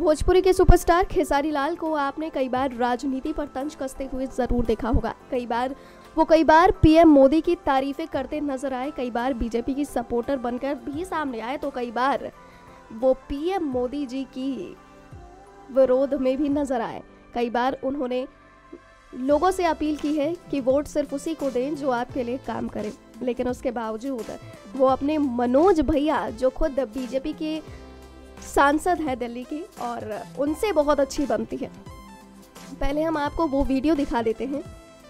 भोजपुरी के सुपरस्टार खेसारी लाल को आपने कई बार राजनीति पर तंज कसते हुए जरूर देखा होगा। कई बार पीएम मोदी की तारीफें करते नजर आए, कई बार बीजेपी की सपोर्टर बनकर भी सामने आए, तो कई बार वो पीएम मोदी जी की विरोध में भी नजर आए। कई बार उन्होंने लोगों से अपील की है कि वोट सिर्फ उसी को दें जो आपके लिए काम करे, लेकिन उसके बावजूद वो अपने मनोज भैया जो खुद बीजेपी के सांसद है दिल्ली के और उनसे बहुत अच्छी बनती है। पहले हम आपको वो वीडियो दिखा देते हैं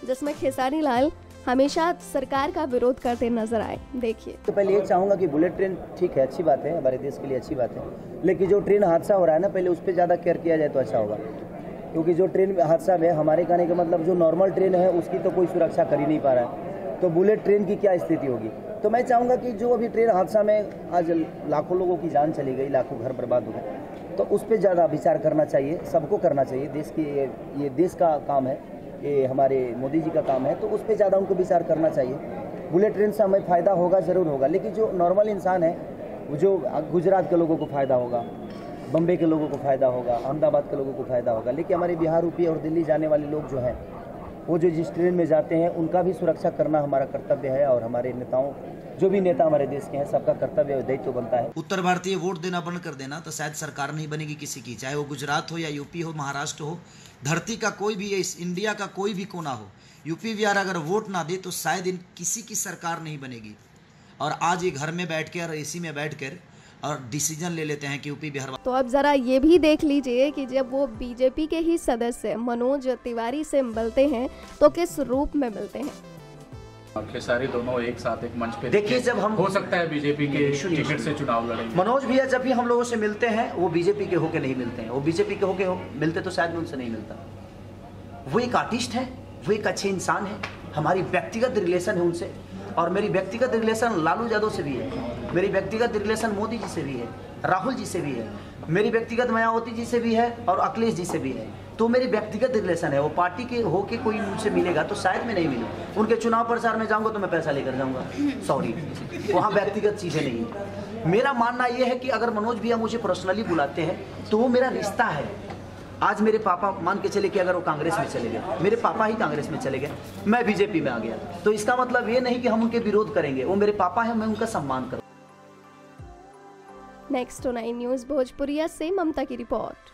जिसमें खेसारी लाल हमेशा सरकार का विरोध करते नजर आए। देखिए। तो पहले ये चाहूँगा कि बुलेट ट्रेन ठीक है, अच्छी बात है, हमारे देश के लिए अच्छी बात है, लेकिन जो ट्रेन हादसा हो रहा है ना, पहले उस पर ज़्यादा केयर किया जाए तो अच्छा होगा। क्योंकि जो ट्रेन हादसा में हमारे कहने का मतलब जो नॉर्मल ट्रेन है उसकी तो कोई सुरक्षा कर ही नहीं पा रहा है, तो बुलेट ट्रेन की क्या स्थिति होगी। तो मैं चाहूँगा कि जो अभी ट्रेन हादसा में आज लाखों लोगों की जान चली गई, लाखों घर बर्बाद हो गए, तो उस पर ज़्यादा विचार करना चाहिए, सबको करना चाहिए। देश की ये देश का काम है, ये हमारे मोदी जी का काम है, तो उस पर ज़्यादा उनको विचार करना चाहिए। बुलेट ट्रेन से हमें फ़ायदा होगा, ज़रूर होगा, लेकिन जो नॉर्मल इंसान है, जो गुजरात के लोगों को फ़ायदा होगा, बम्बे के लोगों को फ़ायदा होगा, अहमदाबाद के लोगों को फ़ायदा होगा, लेकिन हमारे बिहार, यूपी और दिल्ली जाने वाले लोग जो हैं, वो जो जिस ट्रेन में जाते हैं उनका भी सुरक्षा करना हमारा कर्तव्य है, और हमारे नेताओं, जो भी नेता हमारे देश के हैं, सबका कर्तव्य और दायित्व बनता है। उत्तर भारतीय वोट देना बंद कर देना तो शायद सरकार नहीं बनेगी किसी की, चाहे वो गुजरात हो या यूपी हो, महाराष्ट्र हो, धरती का कोई भी, इस इंडिया का कोई भी कोना हो, यूपी बिहार अगर वोट ना दे तो शायद किसी की सरकार नहीं बनेगी। और आज ये घर में बैठ कर, एसी में बैठ कर और डिसीजन ले लेते हैं कि यूपी बिहार। तो अब जरा ये भी देख लीजिए कि जब वो बीजेपी के ही सदस्य मनोज तिवारी से मिलते हैं तो किस रूप में मिलते हैं। और खेसारी दोनों एक साथ एक मंच पे देखिए, जब हम हो सकता है बीजेपी के टिकट से चुनाव लड़ेंगे। मनोज भैया जब भी हम लोगों से मिलते हैं वो बीजेपी के होके नहीं मिलते हैं, वो बीजेपी के होके मिलते तो शायद उनसे नहीं मिलता। वो एक आर्टिस्ट है, वो एक अच्छे इंसान है, हमारी व्यक्तिगत रिलेशन है उनसे, और मेरी व्यक्तिगत रिलेशन लालू यादव से भी है, मेरी व्यक्तिगत रिलेशन मोदी जी से भी है, राहुल जी से भी है, मेरी व्यक्तिगत मायावती जी से भी है और अखिलेश जी से भी है। तो मेरी व्यक्तिगत रिलेशन है, वो पार्टी के होके कोई मुझसे मिलेगा तो शायद मैं नहीं मिलूँ। उनके चुनाव प्रचार में जाऊँगा तो मैं पैसा लेकर जाऊँगा, सॉरी, वहाँ व्यक्तिगत चीज़ें नहीं है। मेरा मानना ये है कि अगर मनोज भैया मुझे पर्सनली बुलाते हैं तो वो मेरा रिश्ता है। आज मेरे पापा मान के चले कि अगर वो कांग्रेस में चले गए, मेरे पापा ही कांग्रेस में चले गए, मैं बीजेपी में आ गया, तो इसका मतलब ये नहीं कि हम उनके विरोध करेंगे, वो मेरे पापा हैं, मैं उनका सम्मान करूँ। नेक्स्ट 9 न्यूज़ भोजपुरिया से ममता की रिपोर्ट।